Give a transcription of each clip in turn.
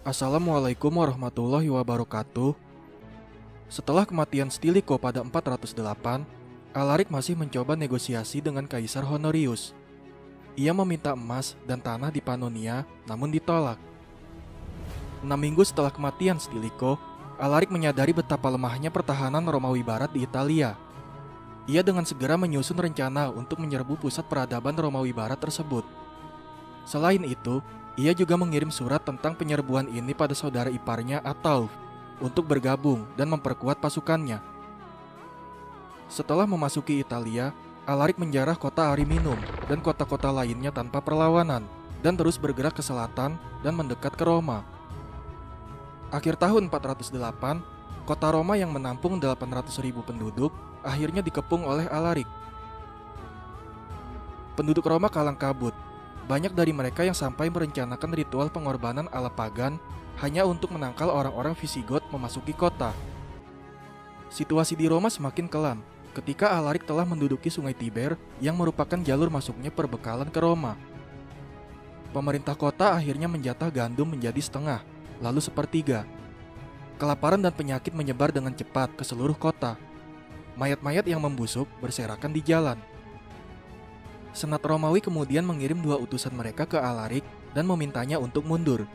Assalamualaikum warahmatullahi wabarakatuh. Setelah kematian Stilicho pada 408, Alaric masih mencoba negosiasi dengan Kaisar Honorius. Ia meminta emas dan tanah di Pannonia, namun ditolak. 6 minggu setelah kematian Stilicho, Alaric menyadari betapa lemahnya pertahanan Romawi Barat di Italia. Ia dengan segera menyusun rencana untuk menyerbu pusat peradaban Romawi Barat tersebut. Selain itu, ia juga mengirim surat tentang penyerbuan ini pada saudara iparnya Ataulf untuk bergabung dan memperkuat pasukannya. Setelah memasuki Italia, Alaric menjarah kota Ariminum dan kota-kota lainnya tanpa perlawanan dan terus bergerak ke selatan dan mendekat ke Roma. Akhir tahun 408, kota Roma yang menampung 800.000 penduduk akhirnya dikepung oleh Alaric. Penduduk Roma kalang kabut. Banyak dari mereka yang sampai merencanakan ritual pengorbanan ala pagan hanya untuk menangkal orang-orang Visigoth memasuki kota. Situasi di Roma semakin kelam ketika Alaric telah menduduki sungai Tiber yang merupakan jalur masuknya perbekalan ke Roma. Pemerintah kota akhirnya menjatah gandum menjadi setengah, lalu sepertiga. Kelaparan dan penyakit menyebar dengan cepat ke seluruh kota. Mayat-mayat yang membusuk berserakan di jalan. Senat Romawi kemudian mengirim 2 utusan mereka ke Alaric dan memintanya untuk mundur.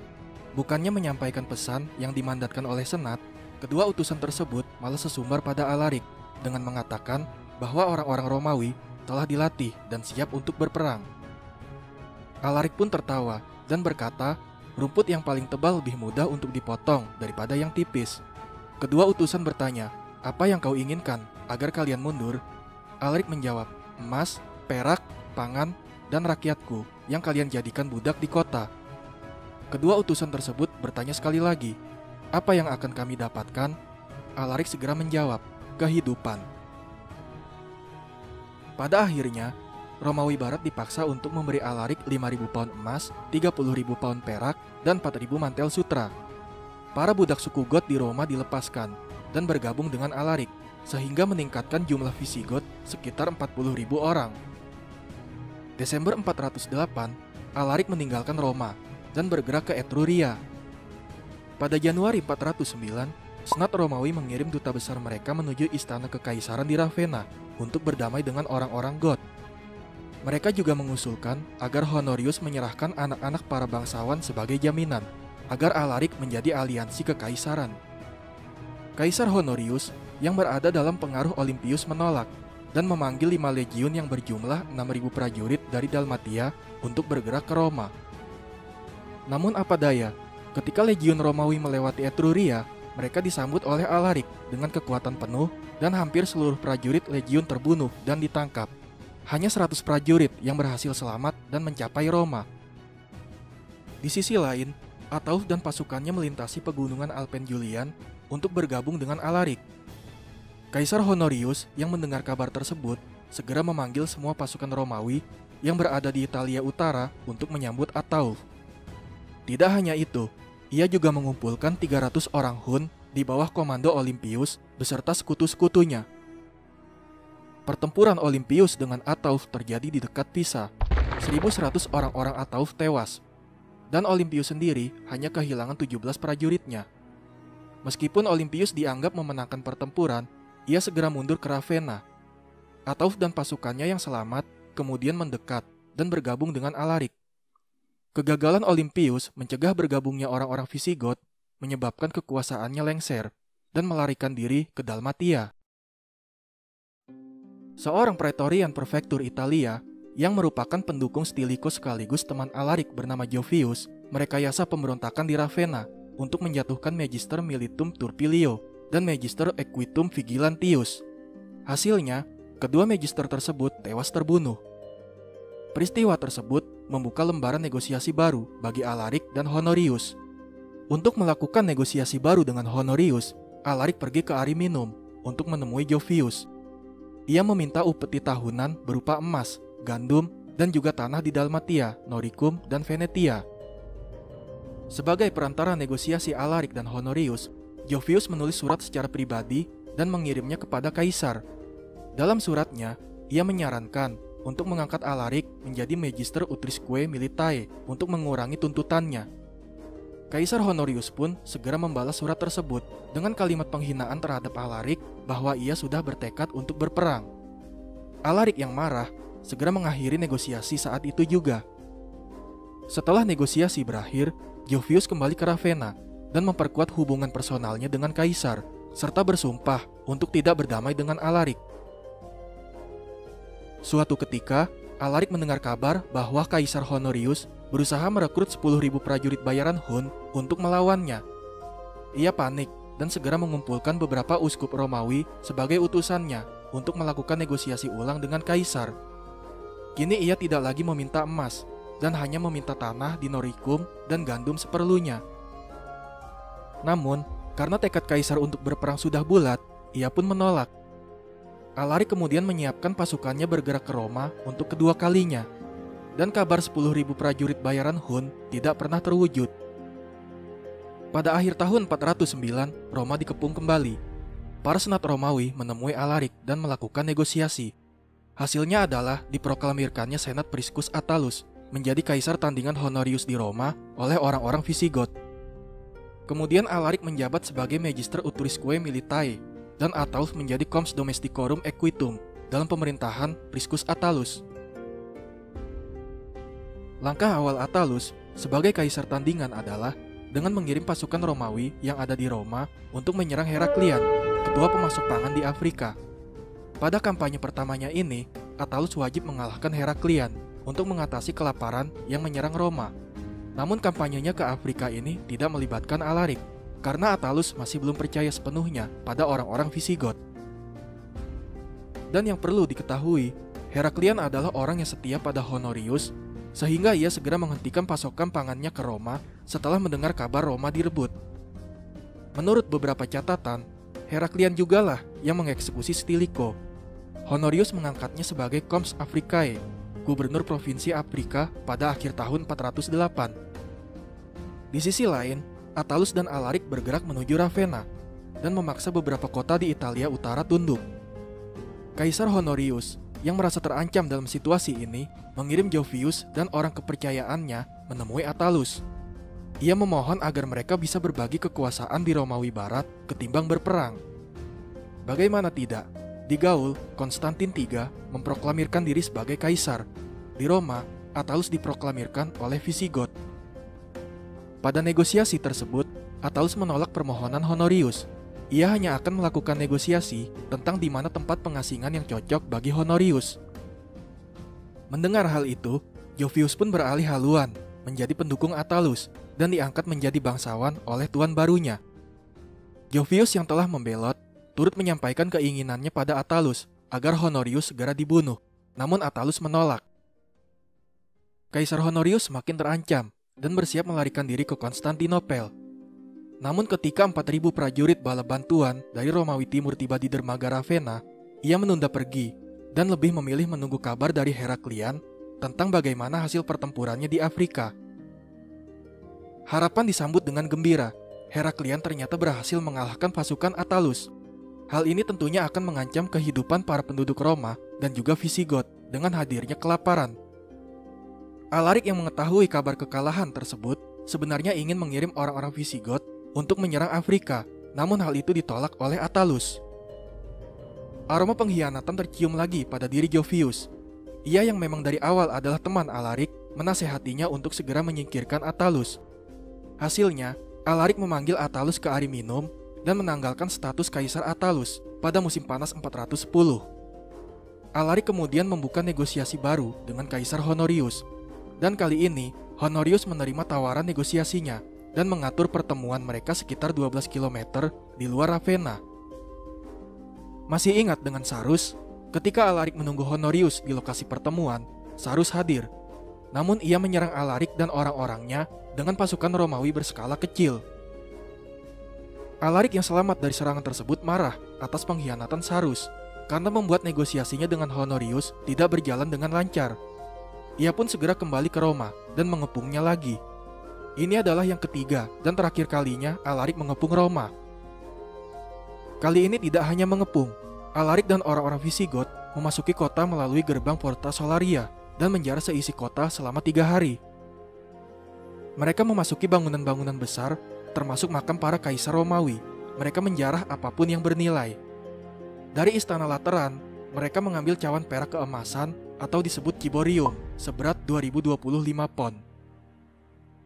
Bukannya menyampaikan pesan yang dimandatkan oleh Senat, kedua utusan tersebut malah sesumbar pada Alaric dengan mengatakan bahwa orang-orang Romawi telah dilatih dan siap untuk berperang. Alaric pun tertawa dan berkata, rumput yang paling tebal lebih mudah untuk dipotong daripada yang tipis. Kedua utusan bertanya, apa yang kau inginkan agar kalian mundur? Alaric menjawab, emas, perak, pangan, dan rakyatku yang kalian jadikan budak di kota. Kedua utusan tersebut bertanya sekali lagi, apa yang akan kami dapatkan? Alaric segera menjawab, kehidupan. Pada akhirnya, Romawi Barat dipaksa untuk memberi Alaric 5.000 pound emas, 30.000 pound perak, dan 4.000 mantel sutra. Para budak suku Goth di Roma dilepaskan dan bergabung dengan Alaric, sehingga meningkatkan jumlah Visigoth sekitar 40.000 orang. Desember 408, Alaric meninggalkan Roma dan bergerak ke Etruria. Pada Januari 409, Senat Romawi mengirim duta besar mereka menuju istana kekaisaran di Ravenna untuk berdamai dengan orang-orang Goth. Mereka juga mengusulkan agar Honorius menyerahkan anak-anak para bangsawan sebagai jaminan agar Alaric menjadi aliansi kekaisaran. Kaisar Honorius yang berada dalam pengaruh Olympius menolak dan memanggil 5 legiun yang berjumlah 6.000 prajurit dari Dalmatia untuk bergerak ke Roma. Namun apa daya, ketika legiun Romawi melewati Etruria, mereka disambut oleh Alaric dengan kekuatan penuh dan hampir seluruh prajurit legiun terbunuh dan ditangkap. Hanya 100 prajurit yang berhasil selamat dan mencapai Roma. Di sisi lain, Ataulf dan pasukannya melintasi pegunungan Alpen Julian untuk bergabung dengan Alaric. Kaisar Honorius yang mendengar kabar tersebut segera memanggil semua pasukan Romawi yang berada di Italia Utara untuk menyambut Ataulf. Tidak hanya itu, ia juga mengumpulkan 300 orang Hun di bawah komando Olympius beserta sekutu-sekutunya. Pertempuran Olympius dengan Ataulf terjadi di dekat Pisa. 1.100 orang-orang Ataulf tewas, dan Olympius sendiri hanya kehilangan 17 prajuritnya. Meskipun Olympius dianggap memenangkan pertempuran, ia segera mundur ke Ravenna. Ataulf dan pasukannya yang selamat kemudian mendekat dan bergabung dengan Alaric. Kegagalan Olympius mencegah bergabungnya orang-orang Visigoth menyebabkan kekuasaannya lengser dan melarikan diri ke Dalmatia. Seorang praetorian prefektur Italia yang merupakan pendukung Stilicho sekaligus teman Alaric bernama Jovius merekayasa pemberontakan di Ravenna untuk menjatuhkan Magister Militum Turpilio dan Magister Equitum Vigilantius. Hasilnya, kedua magister tersebut tewas terbunuh. Peristiwa tersebut membuka lembaran negosiasi baru bagi Alaric dan Honorius. Untuk melakukan negosiasi baru dengan Honorius, Alaric pergi ke Ariminum untuk menemui Jovius. Ia meminta upeti tahunan berupa emas, gandum, dan juga tanah di Dalmatia, Noricum, dan Venetia. Sebagai perantara negosiasi Alaric dan Honorius, Jovius menulis surat secara pribadi dan mengirimnya kepada Kaisar. Dalam suratnya, ia menyarankan untuk mengangkat Alaric menjadi Magister Utrisque Militae untuk mengurangi tuntutannya. Kaisar Honorius pun segera membalas surat tersebut dengan kalimat penghinaan terhadap Alarik bahwa ia sudah bertekad untuk berperang. Alarik yang marah segera mengakhiri negosiasi saat itu juga. Setelah negosiasi berakhir, Jovius kembali ke Ravenna dan memperkuat hubungan personalnya dengan Kaisar, serta bersumpah untuk tidak berdamai dengan Alarik. Suatu ketika, Alarik mendengar kabar bahwa Kaisar Honorius berusaha merekrut 10.000 prajurit bayaran Hun untuk melawannya. Ia panik dan segera mengumpulkan beberapa uskup Romawi sebagai utusannya untuk melakukan negosiasi ulang dengan Kaisar. Kini ia tidak lagi meminta emas dan hanya meminta tanah di Noricum dan gandum seperlunya. Namun, karena tekad Kaisar untuk berperang sudah bulat, ia pun menolak. Alarik kemudian menyiapkan pasukannya bergerak ke Roma untuk kedua kalinya, dan kabar 10.000 prajurit bayaran Hun tidak pernah terwujud. Pada akhir tahun 409, Roma dikepung kembali. Para senat Romawi menemui Alarik dan melakukan negosiasi. Hasilnya adalah diproklamirkannya Senat Priscus Attalus menjadi kaisar tandingan Honorius di Roma oleh orang-orang Visigoth. Kemudian Alarik menjabat sebagai Magister Utriusque Militiae dan Attalus menjadi Comes Domesticorum Equitum dalam pemerintahan Priscus Attalus. Langkah awal Attalus sebagai kaisar tandingan adalah dengan mengirim pasukan Romawi yang ada di Roma untuk menyerang Heraklian, ketua pemasok pangan di Afrika. Pada kampanye pertamanya ini, Attalus wajib mengalahkan Heraklian untuk mengatasi kelaparan yang menyerang Roma. Namun kampanyenya ke Afrika ini tidak melibatkan Alarik, karena Attalus masih belum percaya sepenuhnya pada orang-orang Visigoth. Dan yang perlu diketahui, Heraklian adalah orang yang setia pada Honorius, sehingga ia segera menghentikan pasokan pangannya ke Roma setelah mendengar kabar Roma direbut. Menurut beberapa catatan, Heraklian jugalah yang mengeksekusi Stilicho. Honorius mengangkatnya sebagai Comes Africae, gubernur provinsi Afrika pada akhir tahun 408. Di sisi lain, Attalus dan Alarik bergerak menuju Ravenna dan memaksa beberapa kota di Italia Utara tunduk. Kaisar Honorius yang merasa terancam dalam situasi ini mengirim Jovius dan orang kepercayaannya menemui Attalus. Ia memohon agar mereka bisa berbagi kekuasaan di Romawi Barat ketimbang berperang. Bagaimana tidak? Di Gaul, Konstantin III memproklamirkan diri sebagai kaisar. Di Roma, Attalus diproklamirkan oleh Visigoth. Pada negosiasi tersebut, Attalus menolak permohonan Honorius. Ia hanya akan melakukan negosiasi tentang di mana tempat pengasingan yang cocok bagi Honorius. Mendengar hal itu, Jovius pun beralih haluan menjadi pendukung Attalus dan diangkat menjadi bangsawan oleh tuan barunya. Jovius yang telah membelot turut menyampaikan keinginannya pada Attalus agar Honorius segera dibunuh, namun Attalus menolak. Kaisar Honorius semakin terancam dan bersiap melarikan diri ke Konstantinopel. Namun ketika 4.000 prajurit bala bantuan dari Romawi Timur tiba di dermaga Ravenna, ia menunda pergi dan lebih memilih menunggu kabar dari Heraklian tentang bagaimana hasil pertempurannya di Afrika. Harapan disambut dengan gembira. Heraklian ternyata berhasil mengalahkan pasukan Attalus. Hal ini tentunya akan mengancam kehidupan para penduduk Roma dan juga Visigoth dengan hadirnya kelaparan. Alarik yang mengetahui kabar kekalahan tersebut sebenarnya ingin mengirim orang-orang Visigoth untuk menyerang Afrika, namun hal itu ditolak oleh Attalus. Aroma pengkhianatan tercium lagi pada diri Jovius. Ia yang memang dari awal adalah teman Alarik menasehatinya untuk segera menyingkirkan Attalus. Hasilnya, Alarik memanggil Attalus ke Ariminum dan menanggalkan status Kaisar Attalus pada musim panas 410. Alarik kemudian membuka negosiasi baru dengan Kaisar Honorius, dan kali ini Honorius menerima tawaran negosiasinya dan mengatur pertemuan mereka sekitar 12 km di luar Ravenna. Masih ingat dengan Sarus? Ketika Alarik menunggu Honorius di lokasi pertemuan, Sarus hadir. Namun ia menyerang Alarik dan orang-orangnya dengan pasukan Romawi berskala kecil. Alarik yang selamat dari serangan tersebut marah atas pengkhianatan Sarus karena membuat negosiasinya dengan Honorius tidak berjalan dengan lancar. Ia pun segera kembali ke Roma dan mengepungnya lagi. Ini adalah yang ketiga dan terakhir kalinya Alarik mengepung Roma. Kali ini tidak hanya mengepung, Alarik dan orang-orang Visigoth memasuki kota melalui gerbang Porta Solaria dan menjara seisi kota selama 3 hari. Mereka memasuki bangunan-bangunan besar, termasuk makam para kaisar Romawi. Mereka menjarah apapun yang bernilai. Dari istana Lateran, mereka mengambil cawan perak keemasan atau disebut ciborium seberat 2025 pon.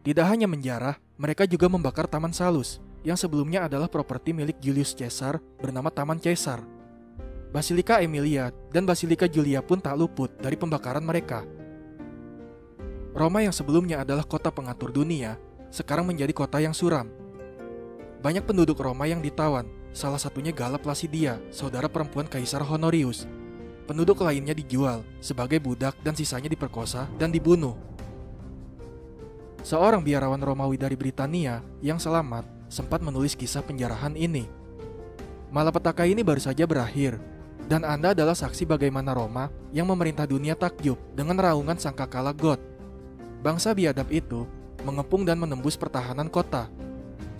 Tidak hanya menjarah, mereka juga membakar Taman Salus yang sebelumnya adalah properti milik Julius Caesar bernama Taman Caesar. Basilika Emilia dan Basilika Julia pun tak luput dari pembakaran mereka. Roma yang sebelumnya adalah kota pengatur dunia, sekarang menjadi kota yang suram. Banyak penduduk Roma yang ditawan, salah satunya Galla Placidia, saudara perempuan Kaisar Honorius. Penduduk lainnya dijual sebagai budak dan sisanya diperkosa dan dibunuh. Seorang biarawan Romawi dari Britania yang selamat sempat menulis kisah penjarahan ini. Malapetaka ini baru saja berakhir, dan Anda adalah saksi bagaimana Roma yang memerintah dunia takjub dengan raungan sangkakala God. Bangsa biadab itu mengepung dan menembus pertahanan kota.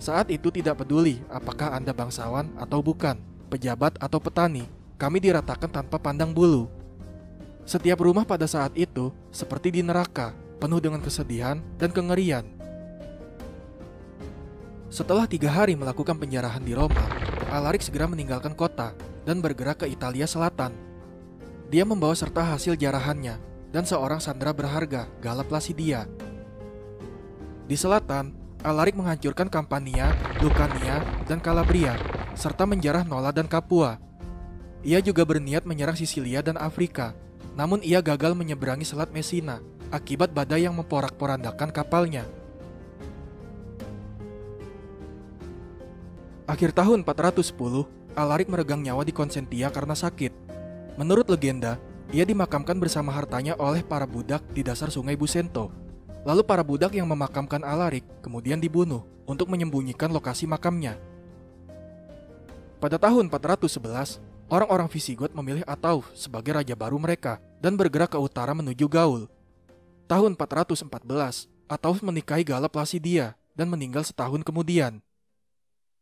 Saat itu tidak peduli apakah Anda bangsawan atau bukan, pejabat atau petani, kami diratakan tanpa pandang bulu. Setiap rumah pada saat itu seperti di neraka, penuh dengan kesedihan dan kengerian. Setelah 3 hari melakukan penjarahan di Roma, Alaric segera meninggalkan kota dan bergerak ke Italia Selatan. Dia membawa serta hasil jarahannya dan seorang sandera berharga, Galla Placidia. Di selatan, Alaric menghancurkan Campania, Lucania, dan Calabria, serta menjarah Nola dan Capua. Ia juga berniat menyerang Sisilia dan Afrika, namun ia gagal menyeberangi Selat Messina akibat badai yang memporak-porandakan kapalnya. Akhir tahun 410, Alaric meregang nyawa di Consentia karena sakit. Menurut legenda, ia dimakamkan bersama hartanya oleh para budak di dasar sungai Busento. Lalu para budak yang memakamkan Alaric kemudian dibunuh untuk menyembunyikan lokasi makamnya. Pada tahun 411, orang-orang Visigot memilih Atauf sebagai raja baru mereka dan bergerak ke utara menuju Gaul. Tahun 414, Atauf menikahi Galla Placidia dan meninggal setahun kemudian.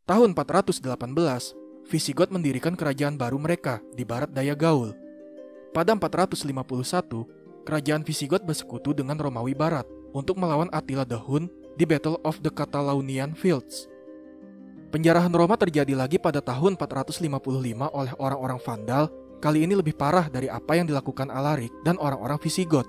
Tahun 418, Visigot mendirikan kerajaan baru mereka di barat daya Gaul. Pada 451, kerajaan Visigot bersekutu dengan Romawi Barat untuk melawan Attila the Hun di Battle of the Catalaunian Fields. Penjarahan Roma terjadi lagi pada tahun 455 oleh orang-orang Vandal, kali ini lebih parah dari apa yang dilakukan Alaric dan orang-orang Visigot.